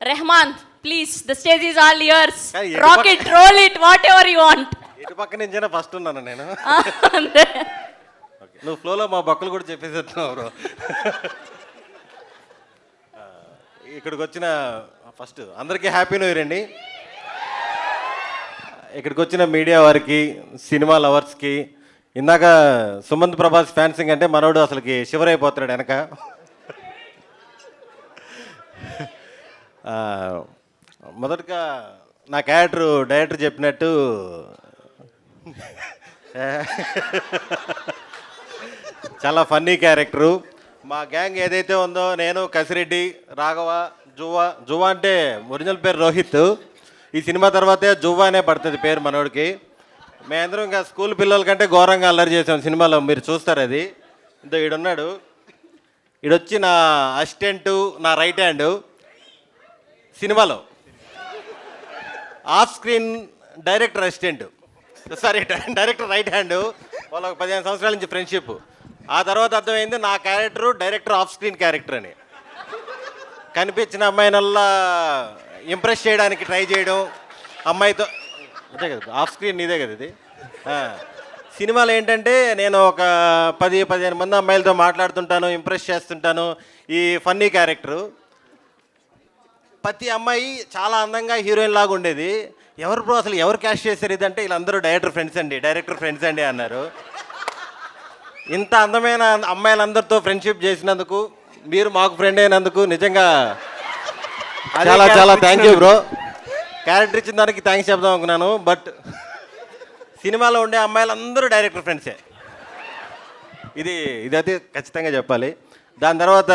Rehman, please, the stage is all yours. Hey, Rock it, roll it, whatever you want. ఇటు పక్క నుంచైనా first ఉన్నాను నేను. అంతే. నువ్వు ఫ్లోలో మా బొక్కలు కూడా చెప్పేసేస్తున్నావు బ్రో. ఇక్కడికి వచ్చిన ఫస్ట్ అందరికీ హ్యాపీ న్యూ ఇయర్ అండి. ఇక్కడికి వచ్చిన మీడియా వారికి, సినిమా లవర్స్కి, ఇందాక సుమంత్ ప్రభాస్ ఫ్యాన్సింగ్ అంటే మనోడు అసలుకి షివర్ అయిపోతున్నాడు వెనక. మొదటగా నా క్యారెక్టర్ డైరెక్టర్ చెప్పినట్టు చాలా ఫన్నీ క్యారెక్టరు. మా గ్యాంగ్ ఏదైతే ఉందో నేను, కసిరెడ్డి, రాఘవ, జువ్వ అంటే ఒరిజినల్ పేరు రోహిత్. ఈ సినిమా తర్వాతే జువ్వ అనే పడుతుంది పేరు మనోడికి. మేమందరం ఇంకా స్కూల్ పిల్లల కంటే ఘోరంగా అల్లరి చేసాం సినిమాలో, మీరు చూస్తారు అది. ఇంత ఈడున్నాడు, ఈడొచ్చి నా అసిస్టెంటు, నా రైట్ హ్యాండ్ సినిమాలో. Off screen director assistant, sorry director right hand. వాళ్ళకి 15 సంవత్సరాల నుంచి ఫ్రెండ్షిప్. ఆ తర్వాత అర్థమైంది నా character director off screen character అని. కనిపించిన అమ్మాయినల్లా ఇంప్రెస్ చేయడానికి ట్రై చేయడం, అమ్మాయితో. అదే కదా ఆఫ్ స్క్రీన్, ఇదే కదా ఇది. సినిమాలో ఏంటంటే నేను ఒక 10-15 మంది అమ్మాయిలతో మాట్లాడుతుంటాను, ఇంప్రెస్ చేస్తుంటాను. ఈ ఫన్నీ క్యారెక్టరు. ప్రతి అమ్మాయి చాలా అందంగా హీరోయిన్ లాగా ఉండేది. ఎవరు బ్రో అసలు ఎవరు క్యాష్ చేశారు ఇదంటే, వీళ్ళందరూ డైరెక్టర్ ఫ్రెండ్స్ అండి అన్నారు. ఇంత అందమైన అమ్మాయిలందరితో ఫ్రెండ్షిప్ చేసినందుకు, మీరు మాకు ఫ్రెండ్ అయినందుకు నిజంగా చాలా చాలా థ్యాంక్ యూ బ్రో. క్యారెక్టర్ ఇచ్చిన దానికి థ్యాంక్స్ చెప్దాం అనుకున్నాను, బట్ సినిమాలో ఉండే అమ్మాయిలందరూ డైరెక్టర్ ఫ్రెండ్సే. ఇదైతే ఖచ్చితంగా చెప్పాలి. దాని తర్వాత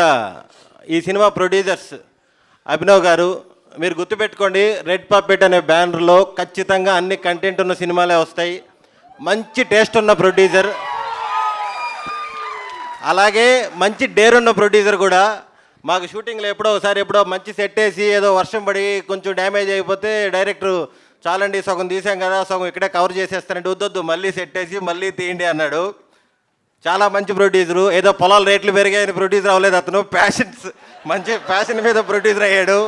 ఈ సినిమా ప్రొడ్యూసర్స్ అభినవ్ గారు, మీరు గుర్తుపెట్టుకోండి, రెడ్ పప్పెట్ అనే బ్యానర్లో ఖచ్చితంగా అన్ని కంటెంట్ ఉన్న సినిమాలే వస్తాయి. మంచి టేస్ట్ ఉన్న ప్రొడ్యూసర్, అలాగే మంచి డేర్ ఉన్న ప్రొడ్యూసర్ కూడా. మాకు షూటింగ్లో ఎప్పుడో మంచి సెట్ వేసి ఏదో వర్షం పడి కొంచెం డ్యామేజ్ అయిపోతే డైరెక్టర్ చాలండి సగం తీసాం కదా, సగం ఇక్కడే కవర్ చేసేస్తానంటే వద్దొద్దు మళ్ళీ సెట్ వేసి మళ్ళీ తీయండి అన్నాడు. చాలా మంచి ప్రొడ్యూసరు. ఏదో పొలాల రేట్లు పెరిగాయని ప్రొడ్యూసర్ అవ్వలేదు అతను, మంచి ప్యాషన్ మీద ప్రొడ్యూసర్ అయ్యాడు.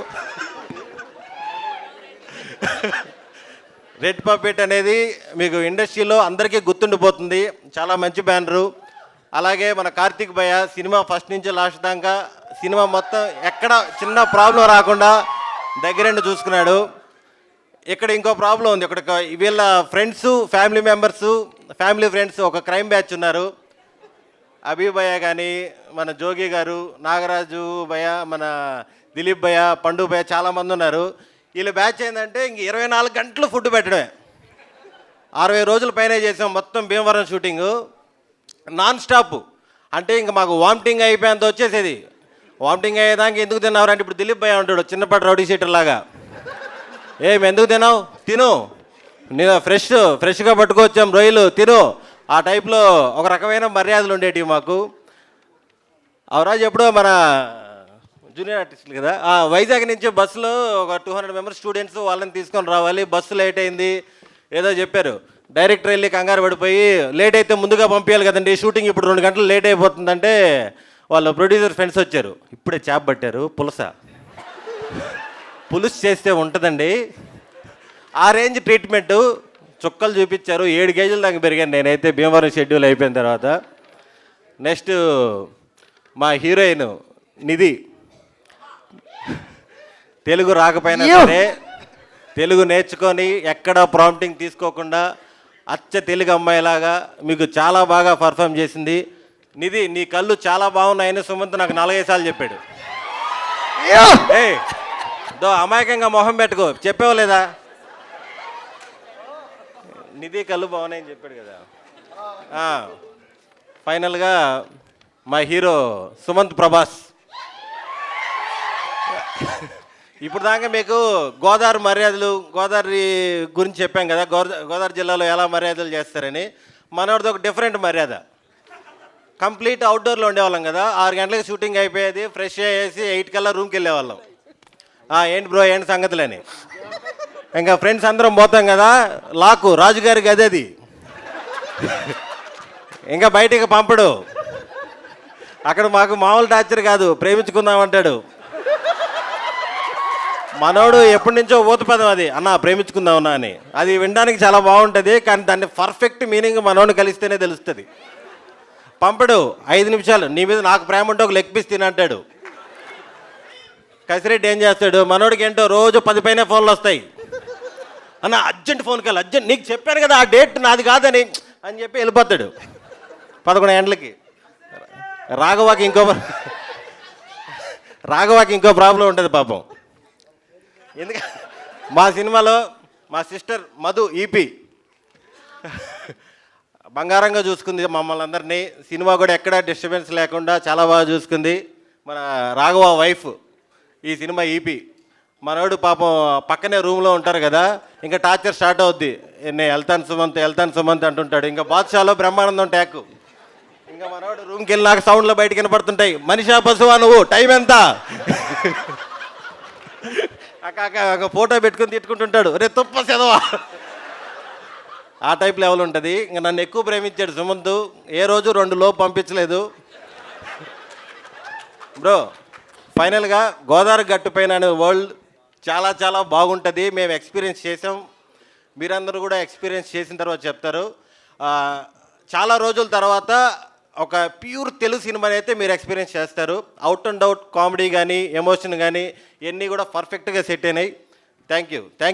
రెడ్ పప్పెట్ అనేది మీకు ఇండస్ట్రీలో అందరికీ గుర్తుండిపోతుంది. చాలా మంచి బ్యానరు. అలాగే మన కార్తిక్ భయ్య సినిమా ఫస్ట్ నుంచి లాస్ట్ దాకా సినిమా మొత్తం ఎక్కడ చిన్న ప్రాబ్లం రాకుండా దగ్గరండి చూసుకున్నాడు. ఇక్కడ ఇంకో ప్రాబ్లం ఉంది. ఇక్కడ వీళ్ళ ఫ్రెండ్స్, ఫ్యామిలీ ఫ్రెండ్స్ ఒక క్రైమ్ బ్యాచ్ ఉన్నారు. అభి భయ్య కానీ, మన జోగి గారు, నాగరాజు భయ్య, మన దిలీప్ భయ్య, పండు భయ్య, చాలామంది ఉన్నారు. వీళ్ళ బ్యాచ్ ఏంటంటే ఇంక 24 గంటలు ఫుడ్ పెట్టడమే. 60 రోజుల పైన చేసాం మొత్తం భీమవరం షూటింగు, నాన్ స్టాప్. అంటే ఇంక మాకు వామిటింగ్ అయిపోయేంత వచ్చేసేది. వామిటింగ్ అయ్యేదానికి ఎందుకు తిన్నావు అంటే, ఇప్పుడు దిలీప్ భయ్య ఉంటాడు చిన్నపాటి రౌడీ షీటర్ లాగా, ఎందుకు తిన్నావు, తిను, నేను ఫ్రెష్గా పట్టుకొచ్చాం రొయ్యలు, తిను. ఆ టైప్లో ఒక రకమైన మర్యాదలు ఉండేటివి మాకు. అవరాజు ఎప్పుడో మన జూనియర్ ఆర్టిస్టులు కదా, వైజాగ్ నుంచి బస్సులో ఒక 200 మెంబర్స్ స్టూడెంట్స్, వాళ్ళని తీసుకొని రావాలి, బస్సు లేట్ అయింది ఏదో చెప్పారు. డైరెక్టర్ వెళ్ళి కంగారు పడిపోయి, లేట్ అయితే ముందుగా పంపించాలి కదండి, షూటింగ్ ఇప్పుడు 2 గంటలు లేట్ అయిపోతుందంటే వాళ్ళ ప్రొడ్యూసర్ ఫ్రెండ్స్ వచ్చారు. ఇప్పుడే చేప పట్టారు, పులుసు చేస్తే ఉంటుందండి, ఆ రేంజ్ ట్రీట్మెంటు. చుక్కలు చూపించారు. 7 కేజీలు దాకా పెరిగాను నేనైతే భీమవరం షెడ్యూల్ అయిపోయిన తర్వాత. నెక్స్ట్ మా హీరోయిన్ నిధి. తెలుగు రాకపోయినా సరే తెలుగు నేర్చుకొని ఎక్కడ ప్రాంప్టింగ్ తీసుకోకుండా అచ్చ తెలుగు అమ్మాయిలాగా మీకు చాలా బాగా పర్ఫామ్ చేసింది. నిధి, నీ కళ్ళు చాలా బాగున్నాయని సుమంత్ నాకు 4-5 సార్లు చెప్పాడు. అమాయకంగా మొహం పెట్టుకో, చెప్పావు లేదా? నిధి కళ్ళు బాగున్నాయని చెప్పాడు కదా. ఫైనల్గా మా హీరో సుమంత్ ప్రభాస్. ఇప్పుడు దాకా మీకు గోదావరి గురించి చెప్పాం కదా, గోదావరి జిల్లాలో ఎలా మర్యాదలు చేస్తారని. మనోడిది ఒక డిఫరెంట్ మర్యాద. కంప్లీట్ అవుట్డోర్లో ఉండేవాళ్ళం కదా, 6 గంటలకు షూటింగ్ అయిపోయేది, ఫ్రెష్ అయ్యేసి 8 కల్లా రూమ్కి వెళ్ళేవాళ్ళం. ఏంటి బ్రో ఏంటి సంగతులని. ఇంకా ఫ్రెండ్స్ అందరం పోతాం కదా, లాకు రాజుగారి గది, ఇంకా బయటికి పంపడు. అక్కడ మాకు మామూలు టార్చర్ కాదు, ప్రేమించుకుందామంటాడు. మనోడు ఎప్పటి నుంచో ఊతపదం అది అన్న ప్రేమించుకుందామన్నా అని. అది వినడానికి చాలా బాగుంటుంది, కానీ దాన్ని పర్ఫెక్ట్ మీనింగ్ మనోడిని కలిస్తేనే తెలుస్తుంది. పంపడు 5 నిమిషాలు నీ మీద నాకు ప్రేమ ఉంటే ఒక లెగ్ పీస్ తినంటాడు. కసిరెడ్డి ఏం చేస్తాడు, మనోడికి ఏంటో రోజు 10 పైన ఫోన్లు వస్తాయి. అన్న అర్జెంట్ ఫోన్ కావాలి, అర్జెంట్, నీకు చెప్పాను కదా ఆ డేట్ నాది కాదని అని చెప్పి వెళ్ళిపోతాడు 11 గంటలకి. రాఘవాకి ఇంకో ప్రాబ్లం ఉంటుంది పాపం. ఎందుకంటే మా సినిమాలో మా సిస్టర్ మధు ఈపీ బంగారంగా చూసుకుంది మమ్మల్ని అందరినీ. సినిమా కూడా ఎక్కడ డిస్టర్బెన్స్ లేకుండా చాలా బాగా చూసుకుంది. మన రాఘవ వైఫ్ ఈ సినిమా ఈపీ. మనోడు పాపం పక్కనే రూమ్లో ఉంటారు కదా, ఇంకా టార్చర్ స్టార్ట్ అవుద్ది. నేను వెళ్తాను సుమంత్ అంటుంటాడు. ఇంకా బాద్షాలో బ్రహ్మానందం ట్యాక్. ఇంకా మనోడు రూమ్కి వెళ్ళినాక సౌండ్లో బయటకు వినపడుతుంటాయి, మనిషా పశువా నువ్వు, టైం ఎంత అక్క ఫోటో పెట్టుకుని తిట్టుకుంటుంటాడు, రే తుప్ప చదవా. ఆ టైప్ లెవెల్ ఉంటుంది. ఇంకా నన్ను ఎక్కువ ప్రేమించాడు సుమంత్, ఏ రోజు 2 లోపు పంపించలేదు. బ్రో ఫైనల్గా గోదావరి గట్టు పైన అనే వరల్డ్ చాలా చాలా బాగుంటుంది. మేము ఎక్స్పీరియన్స్ చేసాం, మీరందరూ కూడా ఎక్స్పీరియన్స్ చేసిన తర్వాత చెప్తారు. చాలా రోజుల తర్వాత ఒక ప్యూర్ తెలుగు సినిమాని అయితే మీరు ఎక్స్పీరియన్స్ చేస్తారు. అవుట్ అండ్ అవుట్ కామెడీ కానీ ఎమోషన్ కానీ ఇవన్నీ కూడా పర్ఫెక్ట్గా సెట్ అయినాయి. Thank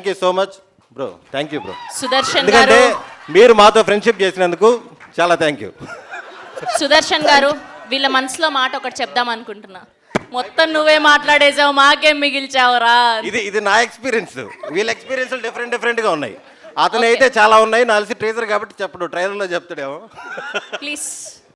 you so much bro. Thank you bro. Sudarshan ఎందుకంటే గారు, మీరు మాతో ఫ్రెండ్షిప్ చేసినందుకు చాలా థ్యాంక్ యూ. సుదర్శన్ గారు, వీళ్ళ మనసులో మాట ఒకటి చెప్దాం అనుకుంటున్నా. మొత్తం నువ్వే మాట్లాడేసావు, మాకేం మిగిల్చావురా. ఇది నా ఎక్స్పీరియన్స్, వీళ్ళ ఎక్స్పీరియన్స్ డిఫరెంట్గా ఉన్నాయి. అతను అయితే చాలా ఉన్నాయి. నా తెలిసి ట్రేజర్ కాబట్టి చెప్పడు, ట్రైలర్లో చెప్తాడేమో. ప్లీజ్